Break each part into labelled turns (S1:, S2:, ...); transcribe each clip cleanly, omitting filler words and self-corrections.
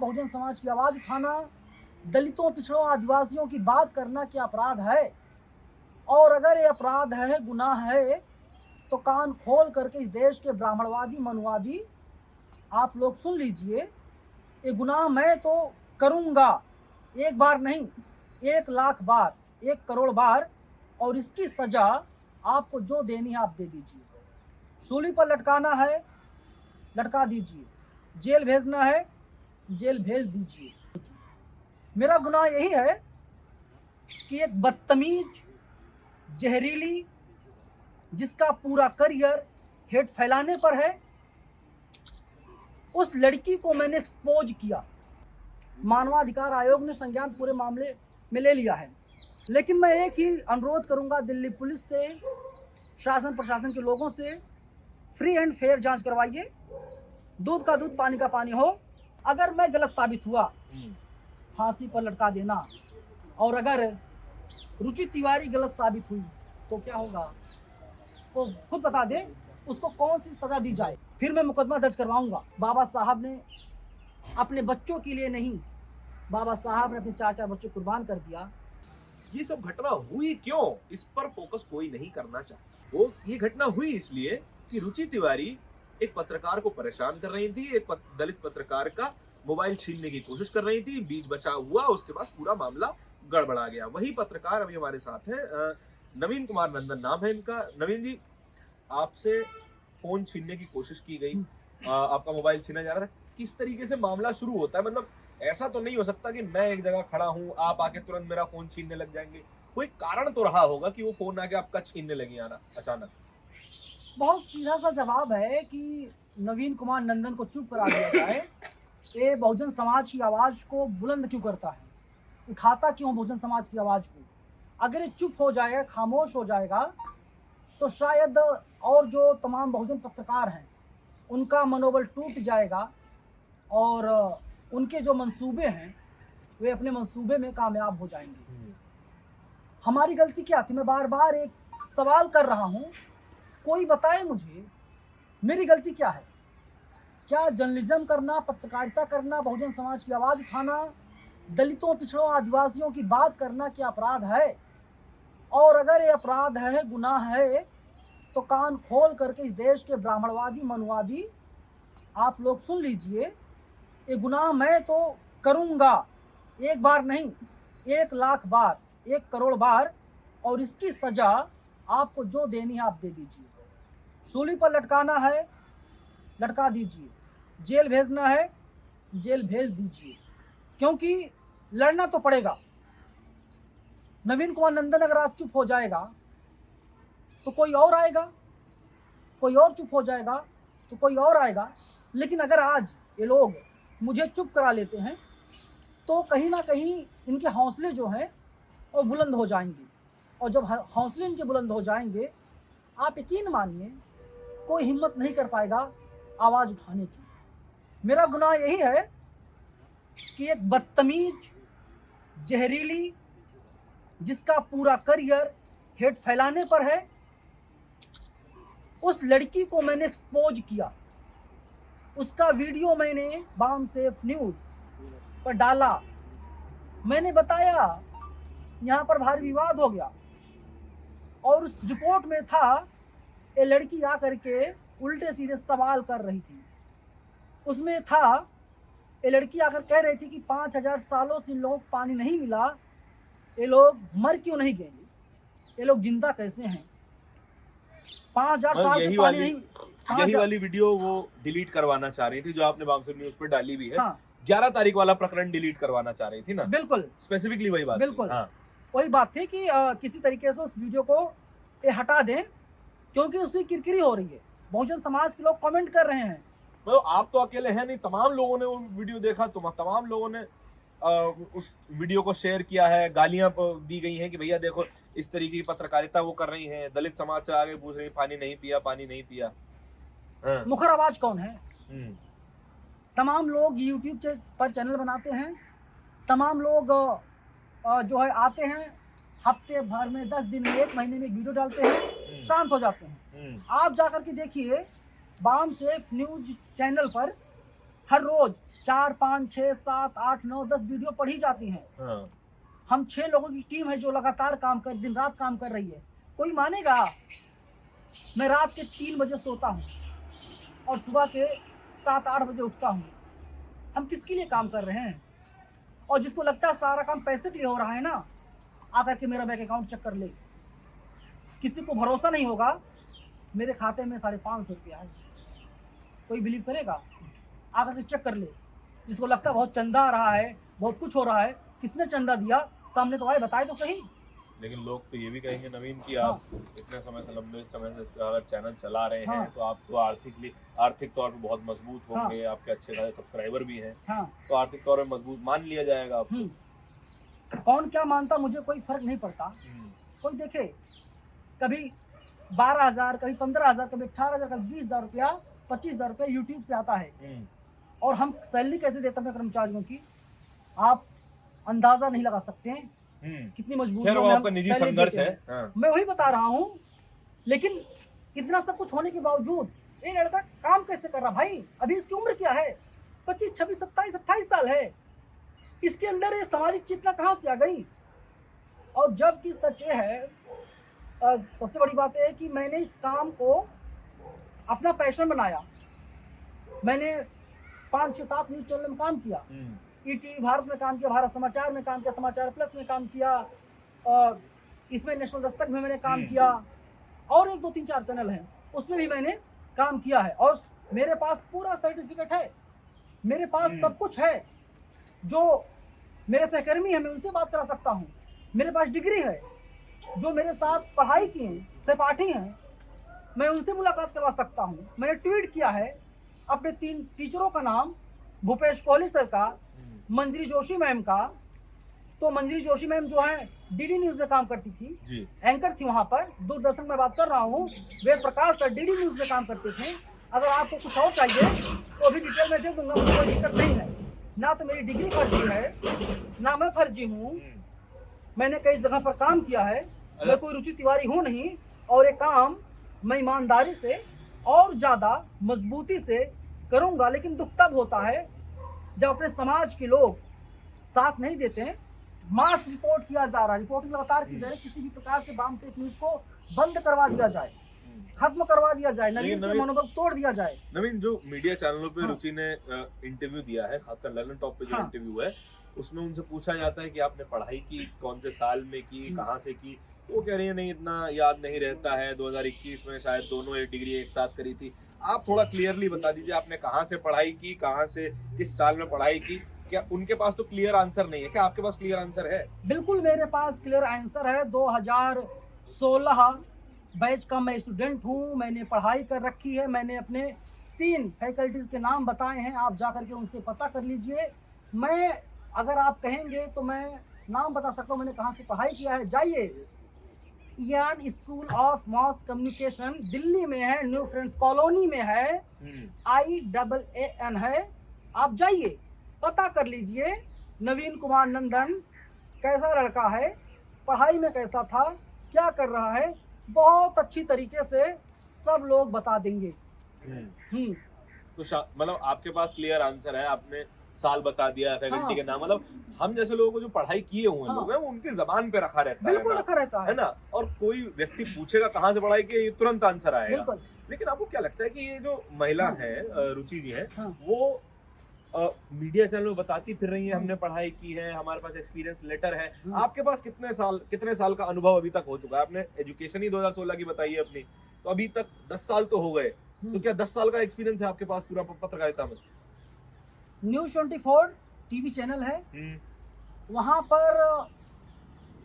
S1: बहुजन समाज की आवाज़ उठाना, दलितों, पिछड़ों, आदिवासियों की बात करना क्या अपराध है? और अगर ये अपराध है, गुनाह है, तो कान खोल करके इस देश के ब्राह्मणवादी, मनुवादी आप लोग सुन लीजिए। ये गुनाह मैं तो करूँगा, एक बार नहीं, 1,00,000 बार, 1 करोड़ बार, और इसकी सज़ा आपको जो देनी है आप दे दीजिए। सूली पर लटकाना है, लटका दीजिए। जेल भेजना है, जेल भेज दीजिए। मेरा गुनाह यही है कि एक बदतमीज, जहरीली, जिसका पूरा करियर हेट फैलाने पर है, उस लड़की को मैंने एक्सपोज किया। मानवाधिकार आयोग ने संज्ञान पूरे मामले में ले लिया है, लेकिन मैं एक ही अनुरोध करूंगा दिल्ली पुलिस से, शासन प्रशासन के लोगों से, फ्री एंड फेयर जांच करवाइए। दूध का दूध, पानी का पानी हो। अगर मैं गलत साबित हुआ, फांसी पर लटका देना, और अगर रुचि तिवारी गलत साबित हुई तो क्या होगा वो खुद बता दे, उसको कौन सी सजा दी जाए, फिर मैं मुकदमा दर्ज करवाऊंगा। बाबा साहब ने अपने बच्चों के लिए नहीं, बाबा साहब ने अपने 4 बच्चों कुर्बान कर दिया।
S2: ये सब घटना हुई क्यों, इस पर फोकस कोई नहीं करना चाहता। वो ये घटना हुई इसलिए कि रुचि तिवारी एक पत्रकार को परेशान कर रही थी, एक दलित पत्रकार का मोबाइल छीनने की कोशिश कर रही थी, बीच बचाव हुआ, उसके बाद पूरा मामला गड़बड़ा गया। वही पत्रकार अभी हमारे साथ है, नवीन कुमार नंदन नाम है इनका। नवीन जी, आपसे फोन छीनने की कोशिश की गई, आपका मोबाइल छीना जा रहा था, किस तरीके से मामला शुरू होता है? मतलब ऐसा तो नहीं हो सकता कि मैं एक जगह खड़ा हूं, आप आके तुरंत मेरा फोन छीनने लग जाएंगे। कोई कारण तो रहा होगा कि वो फोन आके आपका छीनने लगी आना अचानक।
S1: बहुत सीधा सा जवाब है कि नवीन कुमार नंदन को चुप करा दिया जाए। ये बहुजन समाज की आवाज़ को बुलंद क्यों करता है, उठाता क्यों बहुजन समाज की आवाज़ को? अगर ये चुप हो जाएगा, खामोश हो जाएगा, तो शायद और जो तमाम बहुजन पत्रकार हैं उनका मनोबल टूट जाएगा, और उनके जो मंसूबे हैं वे अपने मंसूबे में कामयाब हो जाएंगे। हमारी गलती क्या थी? मैं बार बार एक सवाल कर रहा हूँ, कोई बताए मुझे मेरी गलती क्या है? क्या जर्नलिज्म करना, पत्रकारिता करना, बहुजन समाज की आवाज़ उठाना, दलितों, पिछड़ों, आदिवासियों की बात करना क्या अपराध है? और अगर ये अपराध है, गुनाह है, तो कान खोल करके इस देश के ब्राह्मणवादी, मनुवादी आप लोग सुन लीजिए। ये गुनाह मैं तो करूँगा, एक बार नहीं, 1,00,000 बार, 1 करोड़ बार, और इसकी सज़ा आपको जो देनी है आप दे दीजिए। सूली पर लटकाना है, लटका दीजिए। जेल भेजना है, जेल भेज दीजिए, क्योंकि लड़ना तो पड़ेगा। नवीन कुमार नंदन अगर आज चुप हो जाएगा तो कोई और आएगा, कोई और चुप हो जाएगा तो कोई और आएगा। लेकिन अगर आज ये लोग मुझे चुप करा लेते हैं तो कहीं ना कहीं इनके हौसले जो हैं वो बुलंद हो जाएंगे, और जब हौसले इनके बुलंद हो जाएंगे, आप यकीन मानिए कोई हिम्मत नहीं कर पाएगा आवाज़ उठाने की। मेरा गुनाह यही है कि एक बदतमीज, जहरीली, जिसका पूरा करियर हेट फैलाने पर है, उस लड़की को मैंने एक्सपोज किया। उसका वीडियो मैंने बाम सेफ न्यूज़ पर डाला। मैंने बताया, यहाँ पर भारी विवाद हो गया, और उस रिपोर्ट में था ये लड़की आकर के उल्टे सीधे सवाल कर रही थी। उसमें था ये लड़की आकर कह रही थी कि 5,000 सालों से इन लोगों को पानी नहीं मिला, ये लोग मर क्यों नहीं गए, ये लोग जिंदा कैसे हैं? 5,000 साल से पानी नहीं।
S2: यही वाली वीडियो वो डिलीट करवाना चाह रही थी जो आपने बामसेफ न्यूज़ पे डाली भी है।
S1: हाँ।
S2: 11 तारीख वाला प्रकरण डिलीट करवाना चाह रही थी ना?
S1: बिल्कुल,
S2: स्पेसिफिकली वही बात।
S1: बिल्कुल,
S2: हाँ।
S1: वही बात थी कि किसी तरीके से उस वीडियो को ये हटा दें, क्योंकि उसकी किरकिरी हो रही है। बहुजन समाज के लोग कमेंट कर रहे हैं।
S2: तो आप तो अकेले हैं नहीं, तमाम लोगों ने वो वीडियो देखा, तमाम लोगों ने उस वीडियो को शेयर किया है, गालियां दी गई हैं कि भैया देखो इस तरीके की पत्रकारिता वो कर रही हैं, दलित समाज से आगे पूछ रही, पानी नहीं पिया, पानी नहीं पिया। हाँ।
S1: मुखर आवाज कौन है? तमाम लोग यूट्यूब पर चैनल बनाते हैं, तमाम लोग जो है आते हैं, हफ्ते भर में, 10 दिन में, 1 महीने में वीडियो डालते हैं, शांत हो जाते हैं। आप जाकर के देखिए बाम सेफ न्यूज़ चैनल पर हर रोज 4, 5, 6, 7, 8, 9, 10 वीडियो पढ़ी जाती हैं।
S2: हाँ,
S1: हम 6 लोगों की टीम है जो लगातार काम कर, दिन रात काम कर रही है। कोई मानेगा, मैं रात के 3 बजे सोता हूँ और सुबह के 7-8 बजे उठता हूँ। हम किसके लिए काम कर रहे हैं? और जिसको लगता है सारा काम पैसे के लिए हो रहा है ना, आकर के मेरा बैंक अकाउंट चेक कर ले। किसी को भरोसा नहीं होगा, मेरे खाते में 550 रुपया है। कोई बिलीव करेगा? आकर के चेक कर ले। जिसको लगता है बहुत चंदा आ रहा है, बहुत कुछ हो रहा है, किसने चंदा दिया? सामने तो आए, बताए तो सही।
S2: लेकिन लोग तो ये भी कहेंगे नवीन कि
S1: हाँ।
S2: आप इतने समय से, लंबे समय से अगर चैनल चला रहे हैं,
S1: हाँ।
S2: तो आप तो आर्थिक तौर पे बहुत मजबूत होंगे, आपके अच्छे खासे सब्सक्राइबर भी हैं,
S1: हाँ।
S2: तो आर्थिक तौर पे मजबूत मान लिया जाएगा आपको।
S1: कौन क्या मानता, मुझे कोई फर्क नहीं पड़ता। कोई देखे, कभी 12,000, कभी 15,000, कभी 18,000, कभी 20,000 रुपया, 25,000 रुपया यूट्यूब से आता है। और हम सैलरी कैसे देते हैं कर्मचारियों की, आप अंदाजा नहीं लगा सकते हैं कितनी मजबूरी
S2: वो आपका निजी संघर्ष है। हाँ।
S1: मैं वही बता रहा हूँ। लेकिन इतना सब कुछ होने के बावजूद ये लड़का काम कैसे कर रहा? भाई अभी इसकी उम्र क्या है? 25, 26, 27, 28 साल है। इसके अंदर ये सामाजिक चेतना कहाँ से आ गई? और जबकि सच ये है, सबसे बड़ी बात है कि मैंने इस काम को अपना पैशन बनाया। मैंने 5, 6, 7 न्यूज चैनल में काम किया। ईटीवी भारत में काम किया, भारत समाचार में काम किया, समाचार प्लस में काम किया, इसमें नेशनल दस्तक में मैंने काम किया, और 1, 2, 3, 4 चैनल हैं उसमें भी मैंने काम किया है। और मेरे पास पूरा सर्टिफिकेट है, मेरे पास सब कुछ है। जो मेरे सहकर्मी हैं मैं उनसे बात करा सकता हूँ। मेरे पास डिग्री है। जो मेरे साथ पढ़ाई की हैं, सहपाठी हैं, मैं उनसे मुलाकात करवा सकता हूँ। मैंने ट्वीट किया है अपने 3 टीचरों का नाम, भूपेश कोहली सर का, मंजरी जोशी मैम का। तो मंजरी जोशी मैम जो है डीडी न्यूज में काम करती थी जी। एंकर थी वहां पर। दूरदर्शन में बात कर रहा हूँ। Ved Prakash sir DD news में काम करते थे। अगर आपको कुछ और चाहिए तो अभी डिटेल में दे दूंगा, मुझे कोई दिक्कत नहीं है। ना तो मेरी डिग्री फर्जी है, ना मैं फर्जी हूँ। मैंने कई जगह पर काम किया है। मैं कोई रुचि तिवारी हूँ नहीं। और ये काम मैं ईमानदारी से और ज्यादा मजबूती से करूंगा। लेकिन दुख तब होता है जब अपने समाज के लोग साथ नहीं देते हैं। मास रिपोर्ट किया जा रहा है, रिपोर्टिंग लगातार की जा रही है। किसी भी प्रकार से बाम से न्यूज को बंद करवा दिया जाए, खत्म करवा दिया जाए, नवीन के मनोबल तोड़ दिया जाए।
S2: नवीन, जो मीडिया चैनलों पे रुचि ने इंटरव्यू दिया है, खासकर ललन टॉप पे जो इंटरव्यू है, उसमें उनसे पूछा जाता है कि आपने पढ़ाई की कौन से साल में की, कहाँ से की। वो कह रही है नहीं, इतना याद नहीं रहता है, 2021 में शायद दोनों एक डिग्री एक साथ करी थी। आप थोड़ा क्लियरली बता दीजिए, आपने कहाँ से पढ़ाई की, कहाँ से किस साल में पढ़ाई की। क्या उनके पास तो क्लियर आंसर नहीं है, क्या आपके पास क्लियर आंसर है?
S1: बिल्कुल मेरे पास क्लियर आंसर है। 2016 बैच का मैं स्टूडेंट हूँ। मैंने पढ़ाई कर रखी है। मैंने अपने 3 फैकल्टीज के नाम बताए हैं, आप जा करके उनसे पता कर लीजिए। मैं अगर आप कहेंगे तो मैं नाम बता सकता हूँ मैंने कहाँ से पढ़ाई किया है। जाइए, Ian school of mass communication Delhi में है, न्यू फ्रेंड्स कॉलोनी में है, IAAN है। आप जाइए, पता कर लीजिए नवीन कुमार नंदन कैसा लड़का है, पढ़ाई में कैसा था, क्या कर रहा है, बहुत अच्छी तरीके से सब लोग बता देंगे।
S2: तो मतलब आपके पास क्लियर आंसर है, आपने साल बता दिया, फैकल्टी के नाम। मतलब हम जैसे लोगों को जो पढ़ाई किए हुए लोग हैं, उनकी जबान पे रखा रहता है,
S1: बिल्कुल रखा रहता
S2: है ना। और कोई व्यक्ति पूछेगा कहाँ से पढ़ाई की, तुरंत आंसर आएगा। लेकिन आपको क्या लगता है कि ये जो महिला है रुचि जी है, वो मीडिया चैनल में बताती फिर रही है हमने पढ़ाई की है, हमारे पास एक्सपीरियंस लेटर है। आपके पास कितने साल का अनुभव अभी तक हो चुका है? आपने एजुकेशन ही 2016 की बताई है अपनी, तो अभी तक 10 साल तो हो गए। तो क्या 10 साल का एक्सपीरियंस है आपके पास पूरा पत्रकारिता में?
S1: न्यूज 24 टीवी चैनल है, वहां पर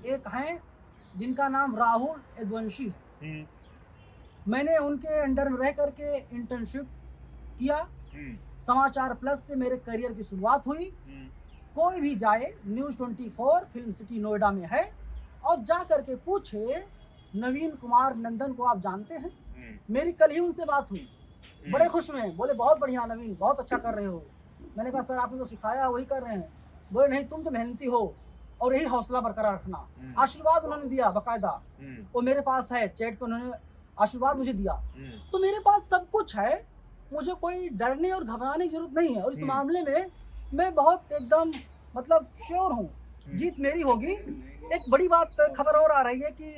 S1: एक हैं जिनका नाम राहुल यदुवंशी है। मैंने उनके अंडर में रह करके इंटर्नशिप किया। समाचार प्लस से मेरे करियर की शुरुआत हुई। कोई भी जाए, न्यूज 24 फिल्म सिटी नोएडा में है, और जा करके पूछे नवीन कुमार नंदन को आप जानते हैं? मेरी कल ही उनसे बात हुई, बड़े खुश में, बोले बहुत बढ़िया नवीन, बहुत अच्छा कर रहे हो। मैंने कहा सर आपने जो सिखाया वही कर रहे हैं। बोले नहीं, तुम तो मेहनती हो और यही हौसला बरकरार रखना। आशीर्वाद उन्होंने दिया बाकायदा, वो मेरे पास है, चैट पे उन्होंने आशीर्वाद मुझे दिया। तो मेरे पास सब कुछ है, मुझे कोई डरने और घबराने की जरूरत नहीं है, और इस
S2: हम्म।
S1: मामले में मैं बहुत एकदम मतलब श्योर हूँ, जीत मेरी होगी। एक बड़ी बात खबर और आ रही है कि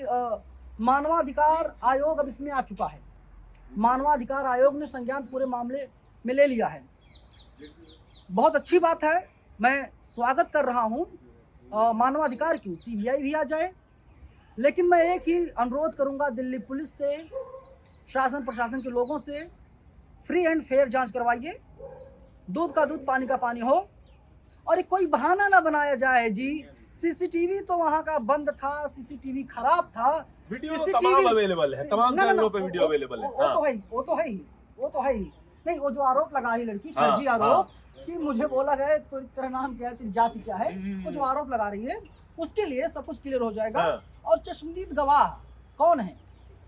S1: मानवाधिकार आयोग अब इसमें आ चुका है। मानवाधिकार आयोग ने संज्ञान पूरे मामले में ले लिया है। बहुत अच्छी बात है, मैं स्वागत कर रहा हूँ। मानवाधिकार क्यों, सीबीआई भी आ जाए। लेकिन मैं एक ही अनुरोध करूँगा दिल्ली पुलिस से, शासन प्रशासन के लोगों से, फ्री एंड फेयर जांच करवाइए, दूध का दूध पानी का पानी हो, और कोई बहाना ना बनाया जाए जी। सीसीटीवी तो वहाँ का बंद था, सीसीटीवी खराब था।
S2: वीडियो तो तमाम अवेलेबल है, तमाम चैनलों पे वीडियो अवेलेबल है।
S1: वो तो है ही, वो तो है ही, वो तो है ही। नहीं, वो जो आरोप लगा रही लड़की,
S2: हाँ,
S1: फर्जी आरोप कि मुझे बोला गया तो तेरा नाम क्या है, तेरी जाति क्या है, वो जो आरोप लगा रही है, उसके लिए सब कुछ क्लियर हो जाएगा।
S2: हाँ।
S1: और चश्मदीद गवाह कौन है?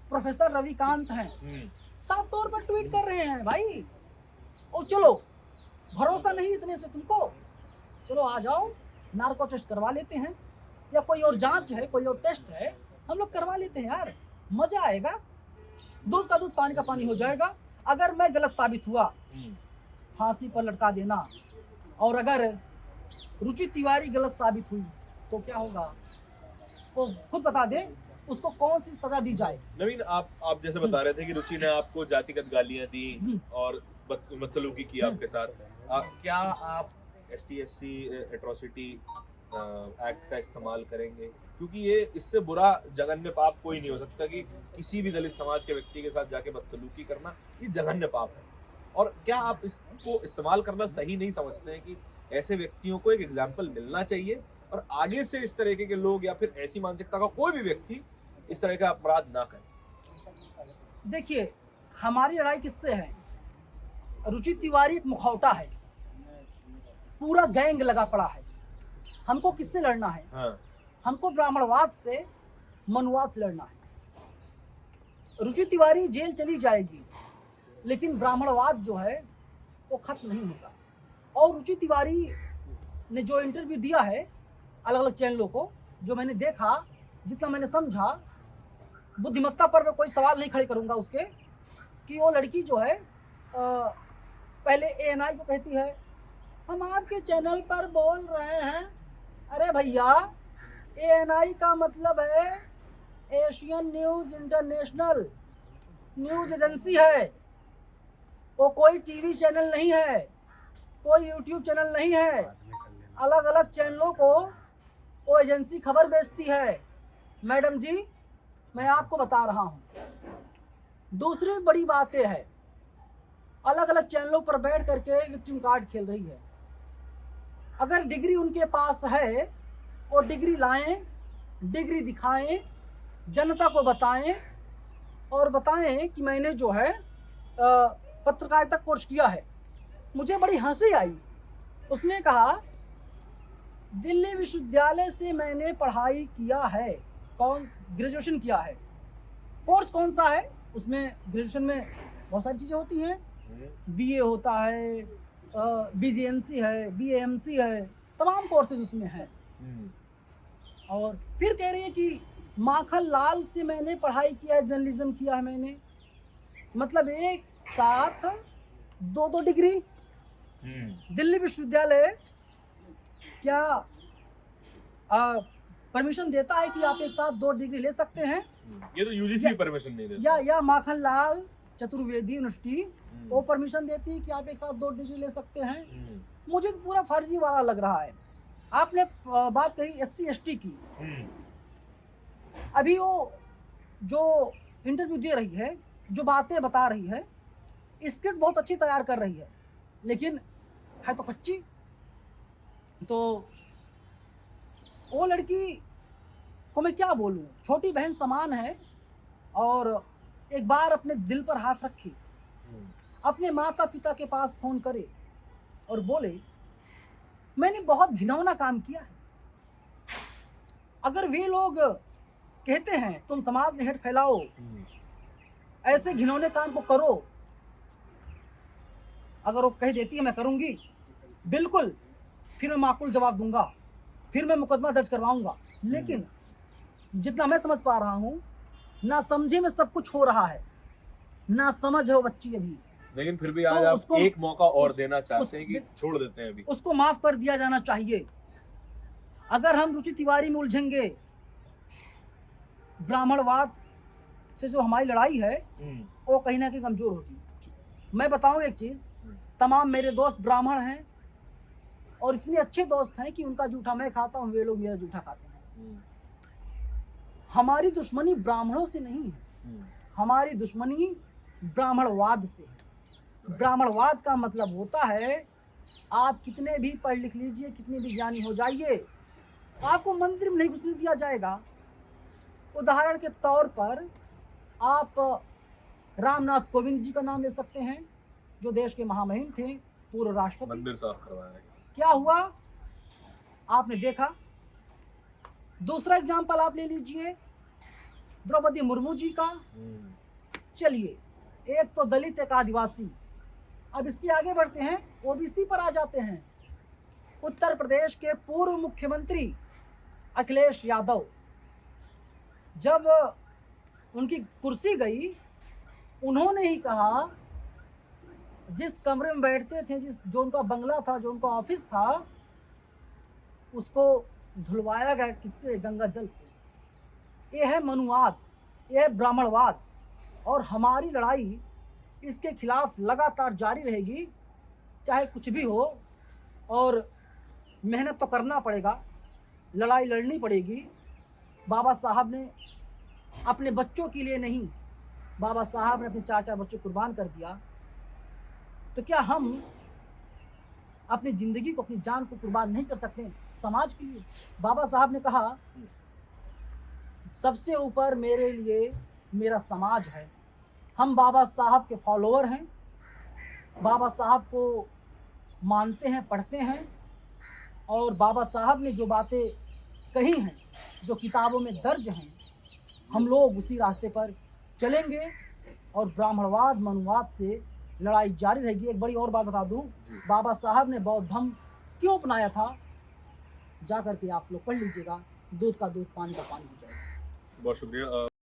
S1: प्रोफेसर रविकांत हैं, साफ तौर पर ट्वीट कर रहे हैं भाई। और चलो, भरोसा नहीं इतने से तुमको, चलो आ जाओ, नार्को टेस्ट करवा लेते हैं, या कोई और जांच है, कोई और टेस्ट है, हम लोग करवा लेते हैं यार, मजा आएगा। दूध का दूध पानी का पानी हो जाएगा। अगर मैं गलत साबित हुआ, फांसी पर लटका देना, और अगर रुचि तिवारी गलत साबित हुई तो क्या होगा, वो खुद बता दे, उसको कौन सी सजा दी जाए।
S2: नवीन, आप जैसे बता रहे थे कि रुचि ने आपको जातिगत गालियां दी और बदसलूकी की आपके साथ, क्या आप ST/SC एट्रोसिटी एक्ट का इस्तेमाल करेंगे? क्योंकि ये इससे बुरा जघन्य पाप कोई नहीं हो सकता कि किसी भी दलित समाज के व्यक्ति के साथ जाके बदसलूकी करना, ये जघन्य पाप है। और क्या आप इसको इस्तेमाल करना सही नहीं समझते हैं कि ऐसे व्यक्तियों को एक एग्जाम्पल मिलना चाहिए और आगे से इस तरीके के लोग या फिर ऐसी मानसिकता का कोई भी व्यक्ति इस तरह का अपराध ना करे?
S1: देखिए, हमारी लड़ाई किससे है? रुचि तिवारी एक मुखौटा है, पूरा गैंग लगा पड़ा है। हमको किससे लड़ना है?
S2: हाँ।
S1: हमको ब्राह्मणवाद से, मनुवाद से लड़ना है। रुचि तिवारी जेल चली जाएगी, लेकिन ब्राह्मणवाद जो है वो खत्म नहीं होगा। और रुचि तिवारी ने जो इंटरव्यू दिया है अलग अलग चैनलों को, जो मैंने देखा, जितना मैंने समझा, बुद्धिमत्ता पर मैं कोई सवाल नहीं खड़े करूंगा उसके, कि वो लड़की जो है पहले ANI को कहती है हम आपके चैनल पर बोल रहे हैं। अरे भैया, ANI का मतलब है Asian news international news agency है। वो कोई टीवी चैनल नहीं है, कोई यूट्यूब चैनल नहीं है। अलग अलग चैनलों को वो एजेंसी खबर बेचती है। मैडम जी, मैं आपको बता रहा हूँ। दूसरी बड़ी बात यह है, अलग अलग चैनलों पर बैठ करके विक्टिम कार्ड खेल रही है। अगर डिग्री उनके पास है, वो डिग्री लाएं, डिग्री दिखाएं, जनता को बताएं, और बताएं कि मैंने जो है पत्रकारिता कोर्स किया है। मुझे बड़ी हंसी आई, उसने कहा दिल्ली विश्वविद्यालय से मैंने पढ़ाई किया है। कौन? ग्रेजुएशन किया है। कोर्स कौन सा है? उसमें ग्रेजुएशन में बहुत सारी चीज़ें होती हैं, BA होता है, BGMC है, BAMC है, तमाम कोर्सेज उसमें हैं। और फिर कह रही है कि माखन लाल से मैंने पढ़ाई किया है, जर्नलिज्म किया है मैंने। मतलब एक साथ दो डिग्री। दिल्ली विश्वविद्यालय क्या परमिशन देता है कि आप एक साथ 2 डिग्री ले सकते हैं?
S2: ये तो UGC परमिशन नहीं देता।
S1: या माखन लाल चतुर्वेदी यूनिवर्सिटी वो परमिशन देती है कि आप एक साथ 2 डिग्री ले सकते हैं? मुझे तो पूरा फर्जी वाला लग रहा है। आपने बात कही SC/ST की, अभी वो जो इंटरव्यू दे रही है, जो बातें बता रही है, स्क्रिप्ट बहुत अच्छी तैयार कर रही है, लेकिन है तो कच्ची। तो वो लड़की को मैं क्या बोलूं, छोटी बहन समान है। और एक बार अपने दिल पर हाथ रखे, अपने माता पिता के पास फोन करे और बोले मैंने बहुत घिनौना काम किया है। अगर वे लोग कहते हैं तुम समाज में हेट फैलाओ, ऐसे घिनौने काम को करो, अगर वो कह देती है मैं करूंगी, बिल्कुल, फिर मैं माकूल जवाब दूंगा, फिर मैं मुकदमा दर्ज करवाऊंगा। लेकिन जितना मैं समझ पा रहा हूं, ना समझे में सब कुछ हो रहा है, ना समझ है वो बच्ची अभी।
S2: लेकिन फिर भी
S1: तो
S2: आज आप
S1: उसको-
S2: एक मौका और देना चाहते हैं कि
S1: उस-
S2: छोड़ देते हैं अभी।
S1: उसको माफ कर दिया जाना चाहिए। अगर हम रुचि तिवारी में उलझेंगे, ब्राह्मणवाद से जो हमारी लड़ाई है वो कहीं ना कहीं कमजोर होगी। मैं बताऊं एक चीज, तमाम मेरे दोस्त ब्राह्मण हैं और इतने अच्छे दोस्त हैं कि उनका जूठा मैं खाता हूं, वे लोग मेरा जूठा खाते हैं। हमारी दुश्मनी ब्राह्मणों से नहीं है, हमारी दुश्मनी ब्राह्मणवाद से है। ब्राह्मणवाद का मतलब होता है आप कितने भी पढ़ लिख लीजिए, कितने भी ज्ञानी हो जाइए, आपको मंदिर में नहीं घुसने दिया जाएगा। उदाहरण के तौर पर आप रामनाथ कोविंद जी का नाम ले सकते हैं, जो देश के महामहिम थे, पूर्व राष्ट्रपति।
S2: मंदिर साफ करवाया।
S1: क्या हुआ आपने देखा। दूसरा एग्जाम्पल आप ले लीजिए द्रौपदी मुर्मू जी का। चलिए, एक तो दलित, एक आदिवासी। अब इसके आगे बढ़ते हैं, ओबीसी पर आ जाते हैं। उत्तर प्रदेश के पूर्व मुख्यमंत्री अखिलेश यादव, जब उनकी कुर्सी गई, उन्होंने ही कहा, जिस कमरे में बैठते थे, जो उनका बंगला था, जो उनका ऑफिस था, उसको धुलवाया गया किससे? गंगा जल से। ये है मनुवाद, ये है ब्राह्मणवाद। और हमारी लड़ाई इसके खिलाफ लगातार जारी रहेगी, चाहे कुछ भी हो। और मेहनत तो करना पड़ेगा, लड़ाई लड़नी पड़ेगी। बाबा साहब ने अपने बच्चों के लिए नहीं, बाबा साहब ने अपने 4 बच्चों कुर्बान कर दिया। तो क्या हम अपनी जिंदगी को, अपनी जान को कुर्बान नहीं कर सकते समाज के लिए? बाबा साहब ने कहा, सबसे ऊपर मेरे लिए मेरा समाज है। हम बाबा साहब के फॉलोअर हैं, बाबा साहब को मानते हैं, पढ़ते हैं, और बाबा साहब ने जो बातें कही हैं, जो किताबों में दर्ज हैं, हम लोग उसी रास्ते पर चलेंगे और ब्राह्मणवाद, मनुवाद से लड़ाई जारी रहेगी। एक बड़ी और बात बता दूं, बाबा साहब ने बौद्ध धर्म क्यों अपनाया था, जा करके आप लोग पढ़ लीजिएगा, दूध का दूध, पानी का पानी हो जाएगा।
S2: बहुत शुक्रिया।